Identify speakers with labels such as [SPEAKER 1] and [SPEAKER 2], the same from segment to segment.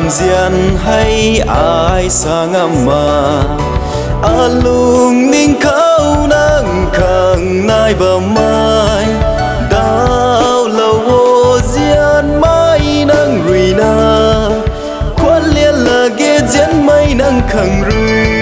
[SPEAKER 1] dian hay ai sang mà alung ning khâu nang khang nai bờ mai đau lâu dian mai nang rui na khoan liên là ghé dian mai nang khang rui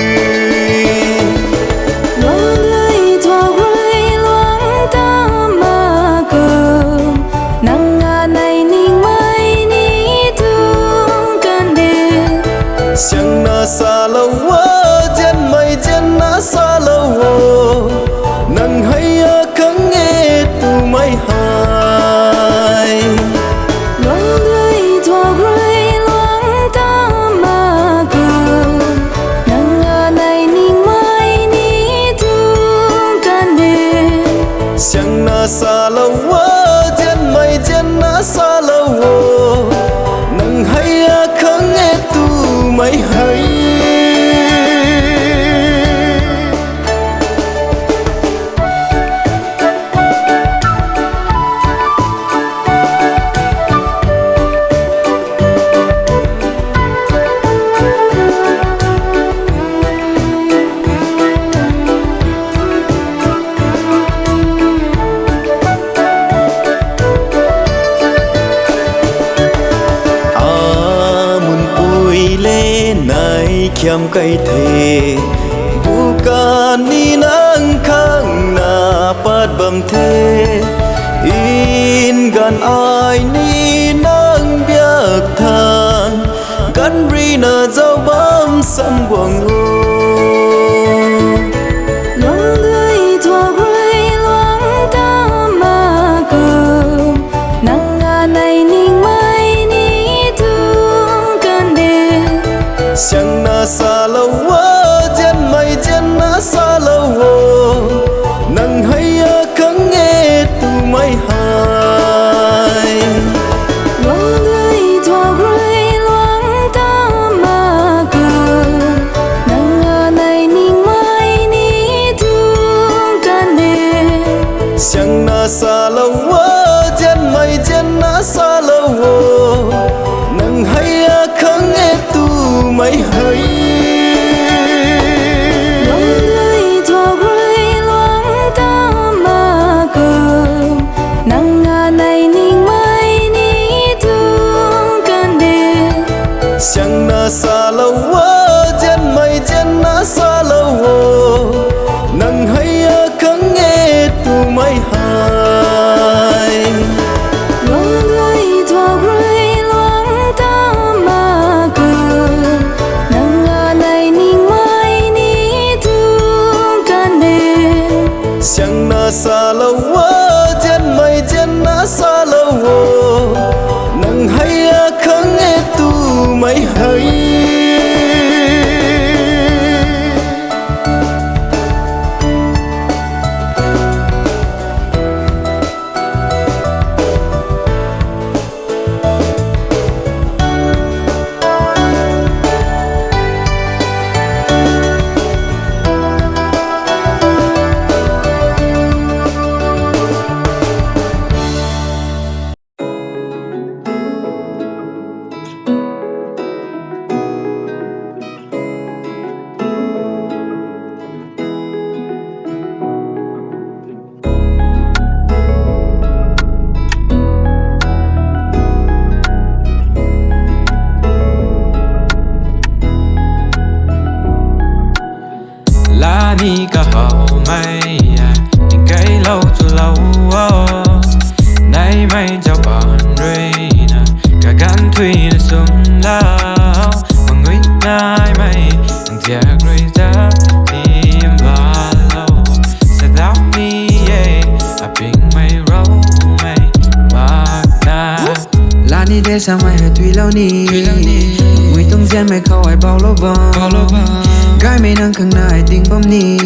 [SPEAKER 1] Siang na sa lâu dian mai dian na sa lâu nang hay khang nghe tu mai hai
[SPEAKER 2] loang đời thua rơi loang ta mà cười nang này ninh mai ni tu can đê
[SPEAKER 1] siang na sa lâu dian mai dian na sa lâu nang hay khang nghe tu mai hai kiam kai the bukan ni nang khang na pat bam the in gan ai ni nang biak than gan ri na dâu bám sam quang ngô
[SPEAKER 2] loang đời thua rơi loang ta mà cười nang này ninh mai ni thương can đê
[SPEAKER 1] siang na sa lâu dian mai dian na sa lâu nang hay khang nghe tu mai hai
[SPEAKER 2] loang đời thua rơi loang ta mà cười nang này ninh mai ni thương can đê
[SPEAKER 1] siang na sa lâu dian mai dian na sa lâu nang hay khang nghe tu mai hai
[SPEAKER 2] loang đời thua rơi loang ta mà cười nang này ninh mai ni thương can đê
[SPEAKER 1] siang na sa lâu dian mai dian na sa lâu nang hay khang nghe tu mai hai
[SPEAKER 2] loang đời thua rơi loang ta mà cười nang này ninh mai ni thương can đê
[SPEAKER 1] siang na sa lâu dian mai dian na sa lâu nang hay khang nghe tu mai hai
[SPEAKER 3] ni cả hậu mây tình cây lâu cho lâu nay mây cho bạn rơi cả gan thủy nó sung lao mà người nay mây thằng giặc rồi ra tìm vào lâu sẽ đáp đi à bình mây râu mây bạc na
[SPEAKER 4] là ni để sao mày hay tùy lâu ni người tung gian mày khâu ai bao lâu bông cái mày nâng khăng nai tình bom ni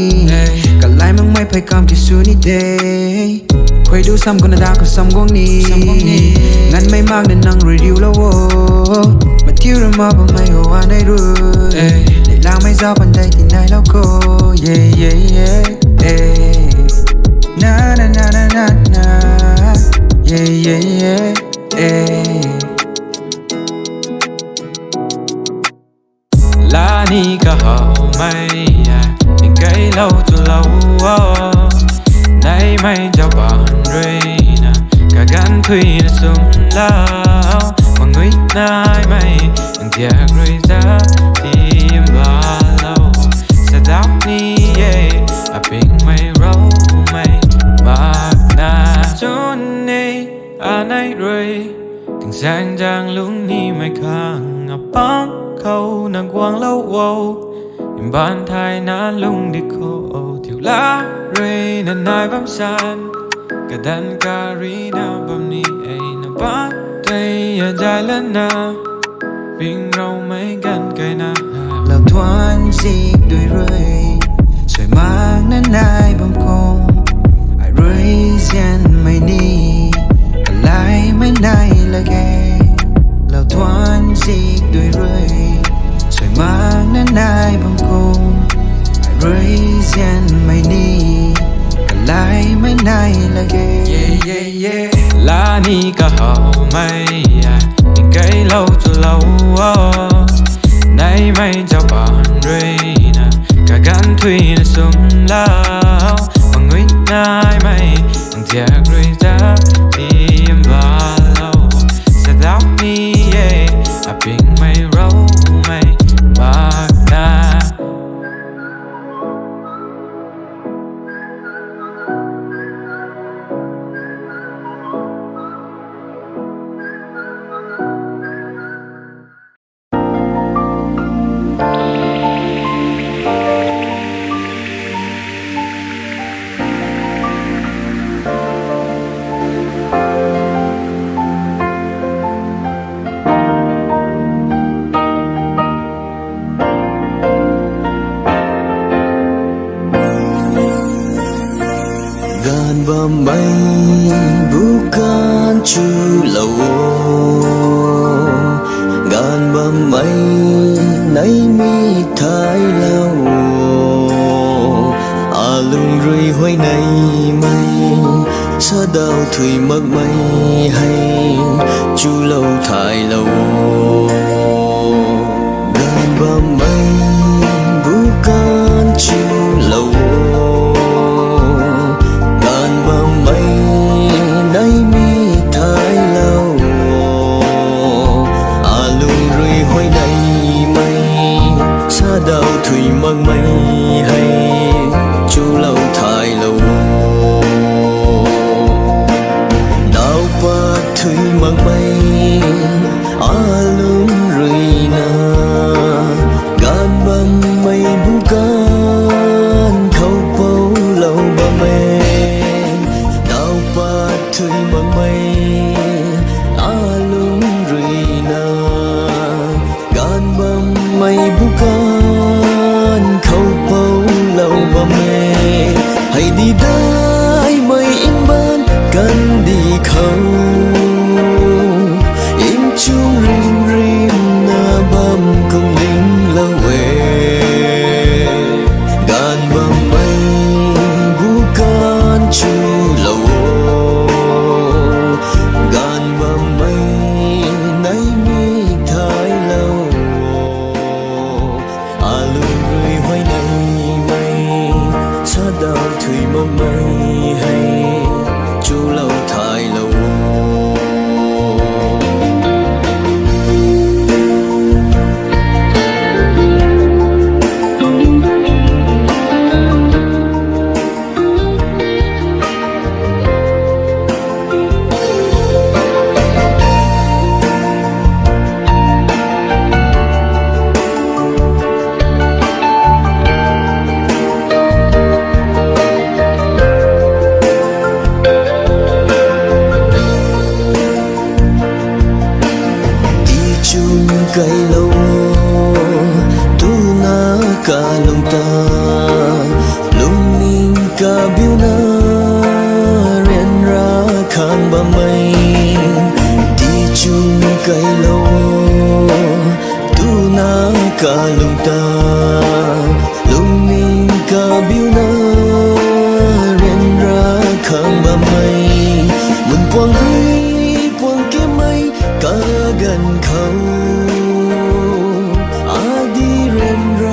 [SPEAKER 4] cả lại mang mày phải cầm chỉ su ni day quay đủ xăm con đã có xăm quang ni ngăn mày mang đến nâng review lâu mà thiếu rồi mà bằng mày hồ anh đây rồi để làm mày giao bàn tay thì nay lâu cô yeah yeah yeah na na na na na na yeah yeah yeah
[SPEAKER 3] 你个好美呀，应该留住了我。nay mai cho bạn rồi nè, cả gan thủy nó sum lao, mà người nay mai tiếc rồi ra tìm bao lâu, sẽ đáp ni à ping mây râu mây bạc na chốn này nay rồi, từng sang giang lúc ni mây khang à băng khâu nàng quang lâu wow. Bàn thai na lung đi khô thiếu lá rơi nên nai bám san cả đàn cà ri na bám ni ai na bát tay ya dài lên na bình rau mấy gan cây na
[SPEAKER 4] lòng thoáng gì đôi rơi trời mang nên ai bấm không ai rơi gian mây ni cả lại mấy nay là ghé lòng thoáng gì đôi rơi trời mang nên ai bấm không ai rơi gian mây ni cả lại mấy nay là ghé
[SPEAKER 3] lá ni cả hậu mây tình cây lâu cho lâu nay mây cho bạn rồi nè cả gan thủy nó sum lao mà người nay mây tiếc rồi ra tìm bao lâu sẽ đáp ni à ping mây râu mây bạc na.
[SPEAKER 1] Gan ba mây bukan chulaw gan ba mây nay mi thái lâu lung rơi hoài nay mây sa đào thủy mắc mây hay chu lâu thái lâu gan ba mây bukan chulaw đào thủy mang mây hay chu lâu thái lâu đào bạc thủy mang mây lung rơi na gan bam mây bukan khâu bao lâu ba mê đào bạc thủy mang mây lung rơi na gan bam mây bukan khâu bao lâu ba mê hay đi đai mây in ban cần đi khâu in chung rim rim na bam công linh lâu về gan bam mây bukan chu lâu gan bam mây nay mi thái lâu lười hoài nay mây sa đào thủy mong mây hay chu lâu thái lâu cây lâu tu na cả lòng ta lung ninh cả biêu na ren ra khang ba mây đi chung cây lâu tu na cả lòng ta lung ninh cả biêu na ren ra khang ba mây mun quang ri quang kia mây cả gần khâu đi ren ra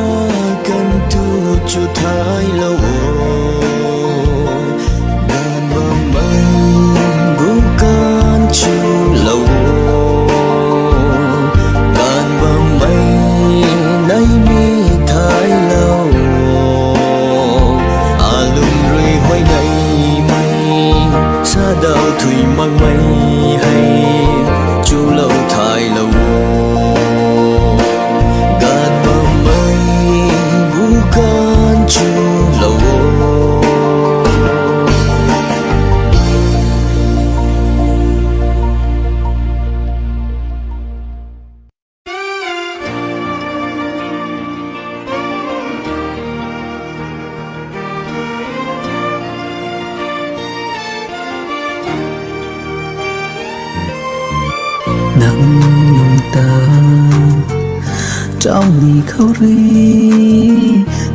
[SPEAKER 5] Trao ni khâu ri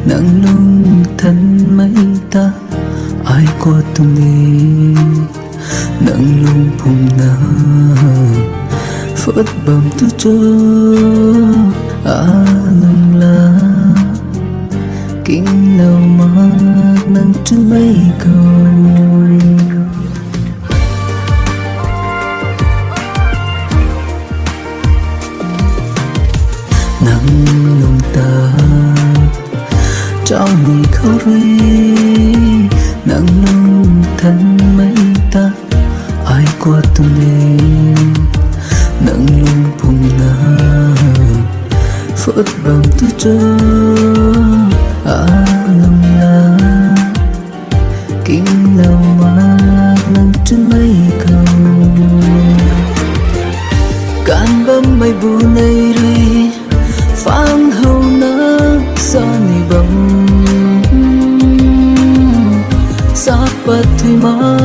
[SPEAKER 5] nặng lung thân mấy ta ai qua tung đi nặng lung phùng na phớt bầm tu cho lung la kinh nào mà nặng trên mấy câu nắng lung ta trao ni khâu ri nắng lung thân mấy ta ai qua từng đêm nắng lung phùng na phớt bằng tu cho lung la kinh nào mà nắng trên mấy câu can bấm mây bu này ri phang hầu nắng sa ni bấm sát bát thủy ma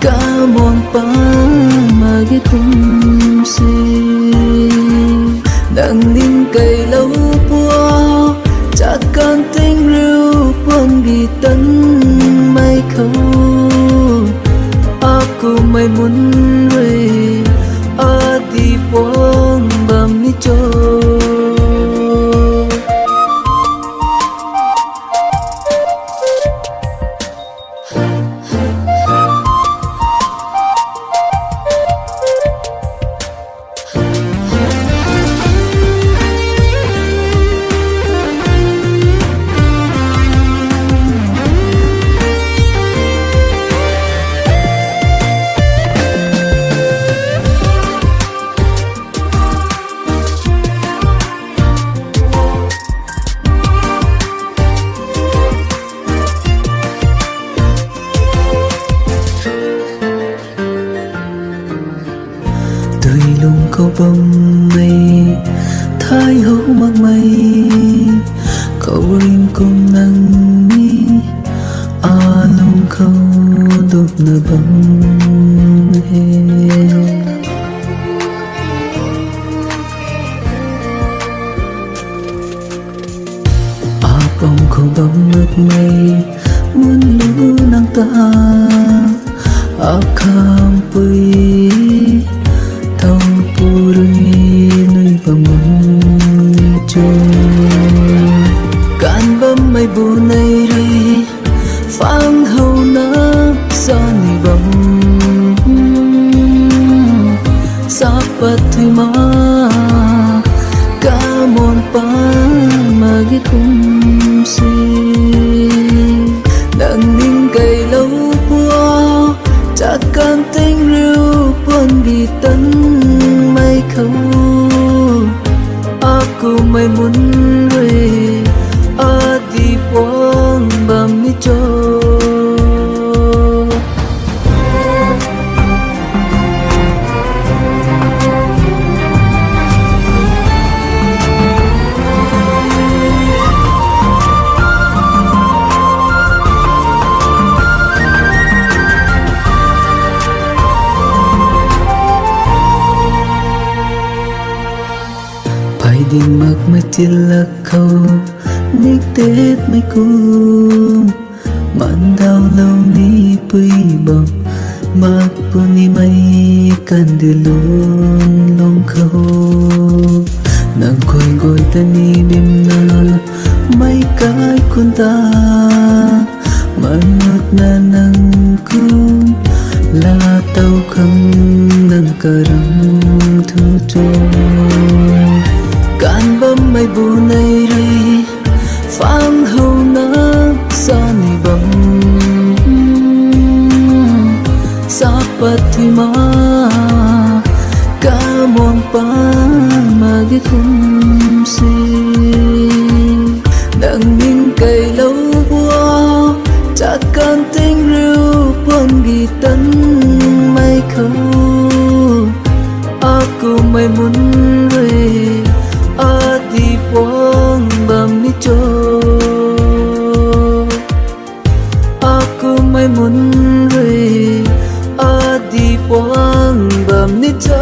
[SPEAKER 5] ca mòn pa mà ghé cùng si đang nín cây lâu bua chắc con tình rêu buồn bị tấn mây khâu aku mây muốn về đi buông bầm đi cho tươi lung câu bông mây thái hậu mặc mây câu rin cùng nắng mi lung câu đục nở bông he bông câu bông ngược mây muốn lũ nàng ta kham pui tàu puri nơi bờ mông trôi can bấm mây bu này ri phang hầu nắng sa ni bấm sát bát thủy ma ca mòn pa mà ghé cùng si đang nín cây lâu bua chắc con tình rêu buồn bị tấn mây khâu aku mây muốn về đi buông bầm đi cho đình mặc mà chỉ là câu nick tết mấy cung mặn đau lâu ni bơi bồng mặc puni mây cần đưa luôn lòng khâu nàng khôi gối ta ni đêm na mấy cái con ta mà ngọt na nàng cung là tàu không nàng cà răng thu trôi can bấm mây bu này ri phang hầu nắng sa ni bấm sát bát thủy ma ca mòn pa mà ghé cùng si đang nín cây lâu bua chắc con tình rêu buồn bị tấn mây khâu aku mây muốn về đi buông bầm đi cho aku mây muốn về đi buông bầm đi cho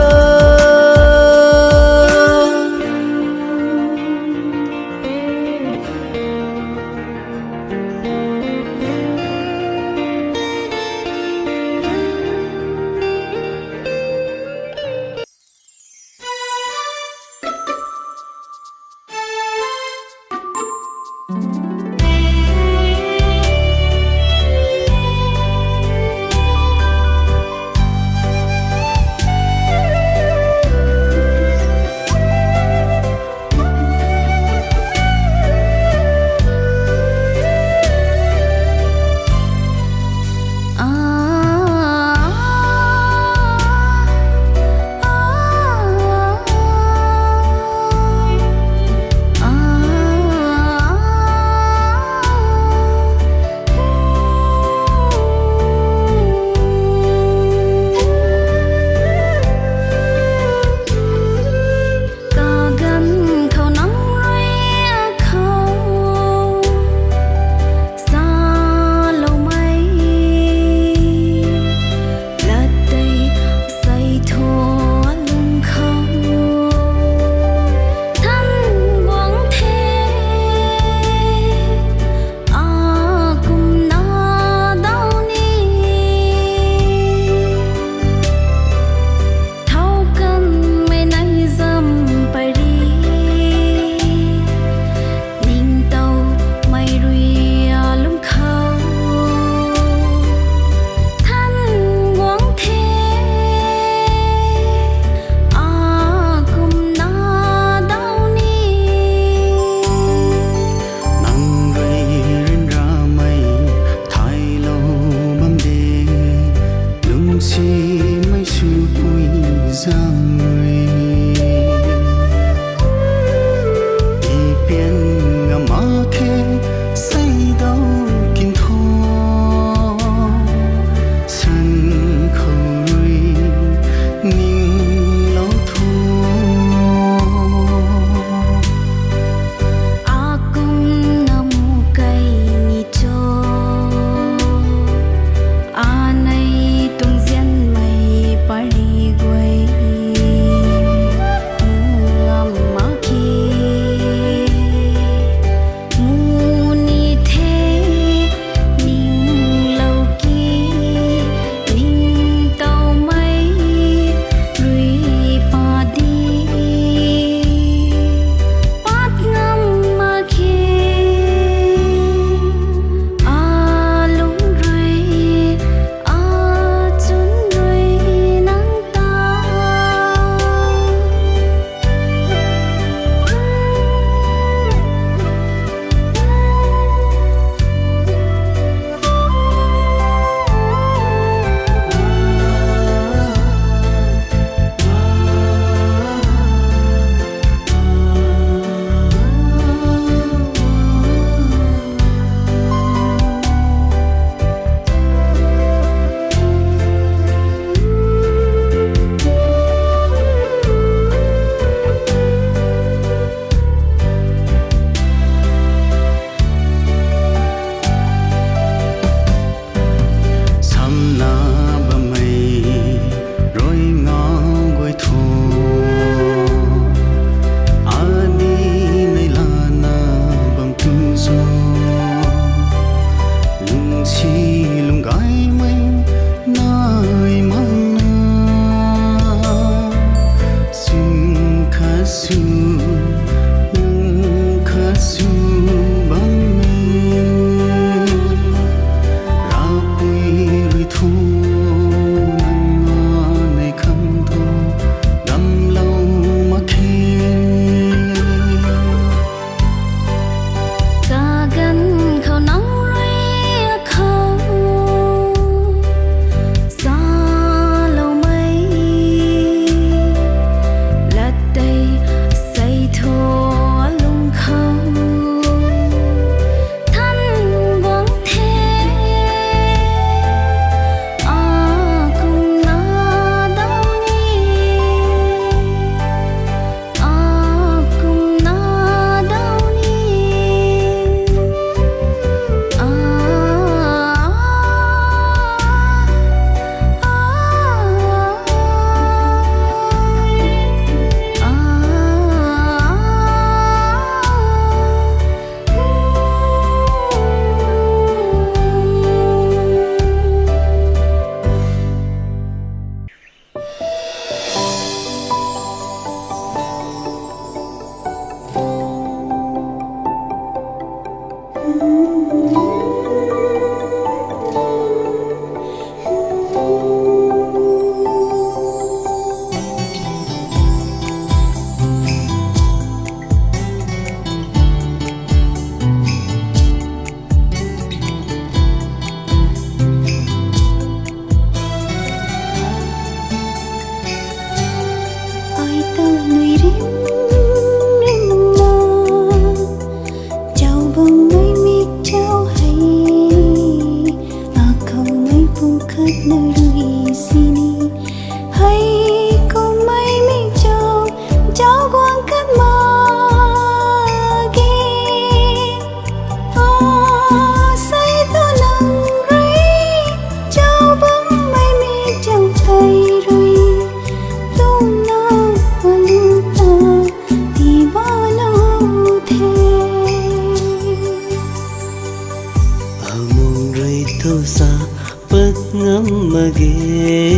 [SPEAKER 1] ngắm mà ghê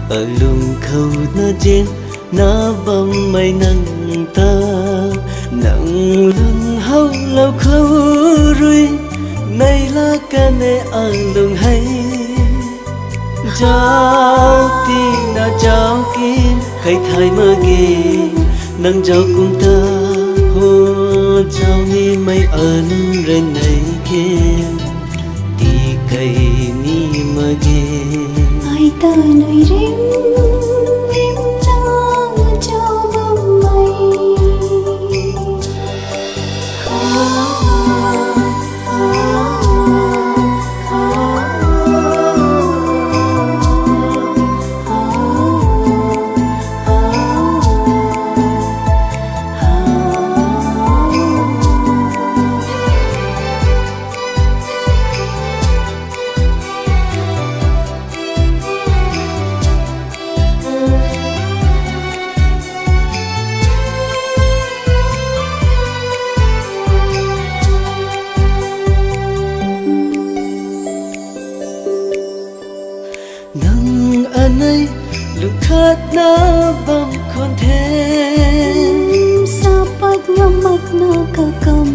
[SPEAKER 1] ở lùng khâu na trên na bầm mây nắng ta nắng lưng hâu lâu khâu ruồi này là cái này ở lùng hay cháu tin na cháu kim khai thái mơ ghê nắng cháu cùng ta hồ cháu ni mây ơn rồi này kia đi cây ni mơ ghê
[SPEAKER 2] ai ta nơi rím rím cho bóng mây
[SPEAKER 1] nắng anh ấy lúc khát na bầm con thế
[SPEAKER 2] sa bắt ngắm mắt na cả cầm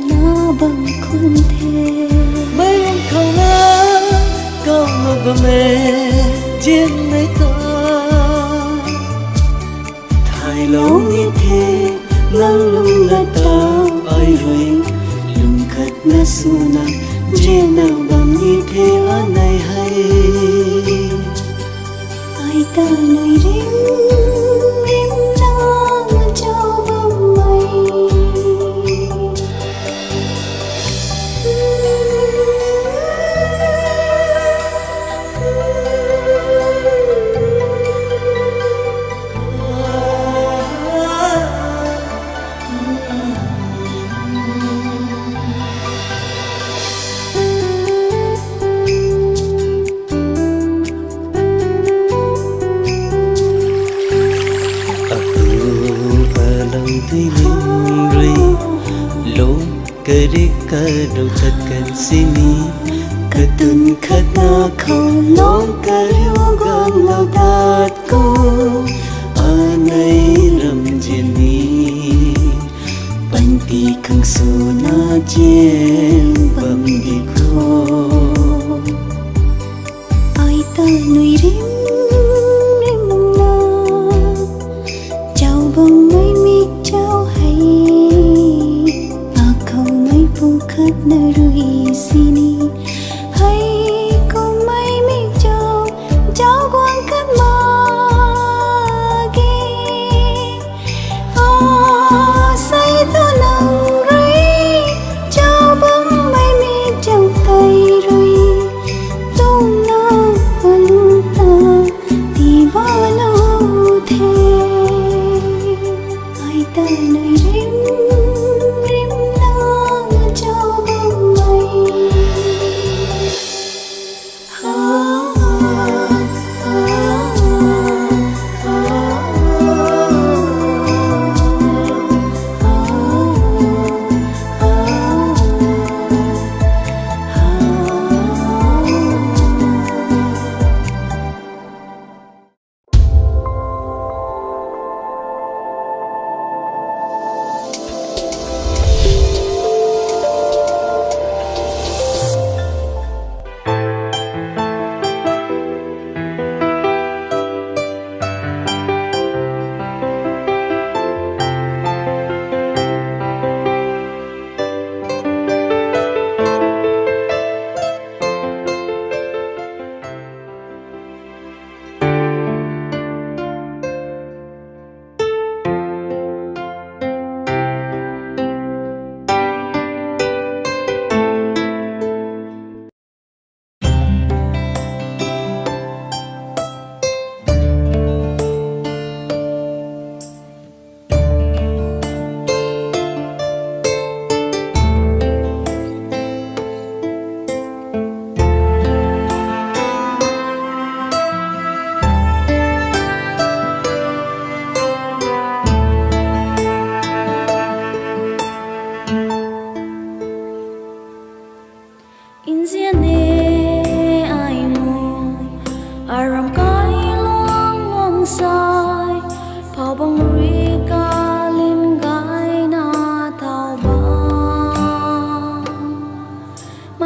[SPEAKER 2] na bằng khuôn thế
[SPEAKER 1] mấy em không lá câu ngọc và mẹ chiến mấy ta thay lâu như thế nắng lung là tao ai rồi lung khát na su na chiến nào bầm như thế ở này hay
[SPEAKER 2] ai ta nơi rím rím cho bóng mây
[SPEAKER 1] tuy linh ri lối cây đi cây đầu thật cần xin mi cây tuần khát na không lối cây yêu gom lâu đạt cô ở này rầm diên mi bánh ti khăng su na chen bầm đi khô
[SPEAKER 2] ai ta nơi rím rím chào bóng mây mi chào hay à câu mây phù khát na rui sini hay câu mây mi chào chào quang khát mà ghê say ta nắng rơi chào bóng mây mi chào tay rồi tung na lung ta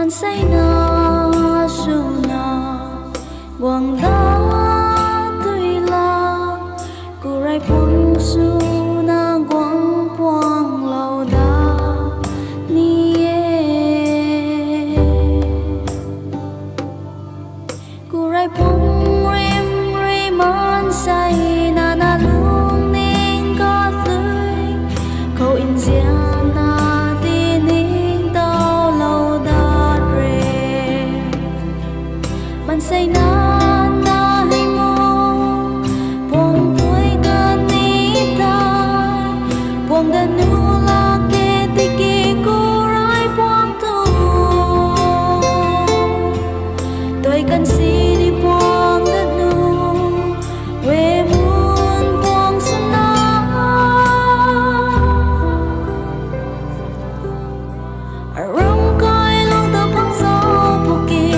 [SPEAKER 2] man say na su na quang da tươi la cô rai buông su na quang quang lâu da ni cô rai buông rim rim man say na na luông ninh có tươi câu in giang na tin ninh tao lâu da re man say na na hay mo buông tuổi gần ní ta buông gần nu la kê ti kê cô rai buông tu tôi cần si đi buông đất nu quê muôn buông xuân na rong coi lâu tơ phăng gió bù kỳ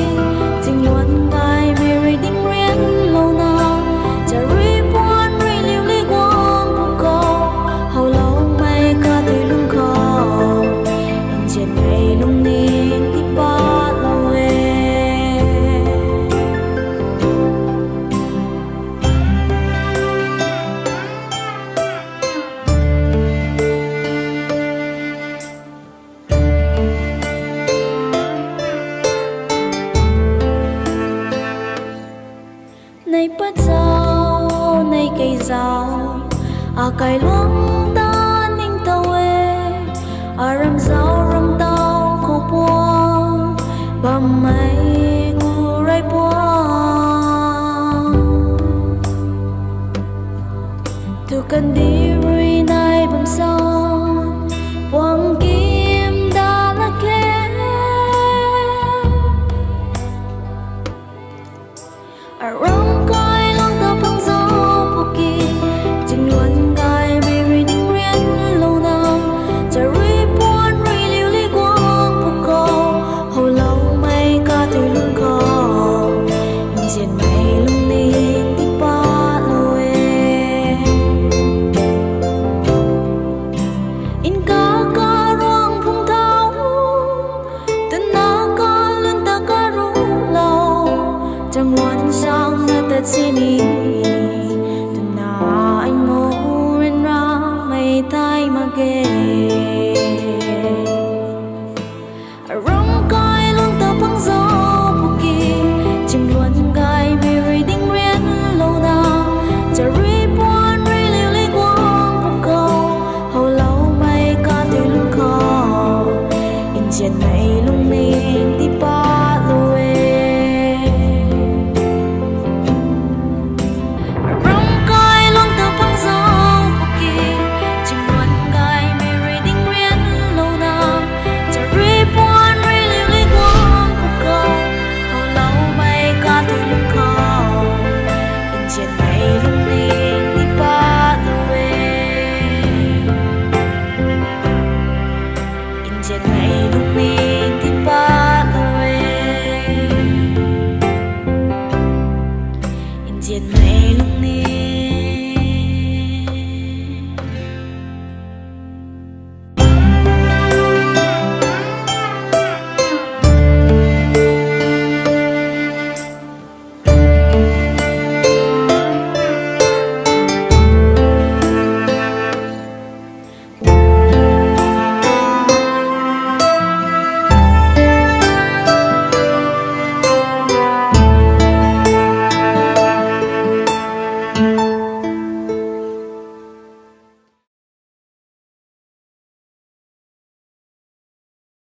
[SPEAKER 2] tình luận gai mê rì đinh riêng lâu na chả rì buồn rì liu li quang bù câu hầu lâu mây ca tùy lung khâu in trên ngày lung ninh thì ba lâu ê này bắt dao này cây dao cài luông ta ninh tàu ê ram dao ram tao khô buông bầm mây cu rai buông tu cần đi rui nai bầm son buông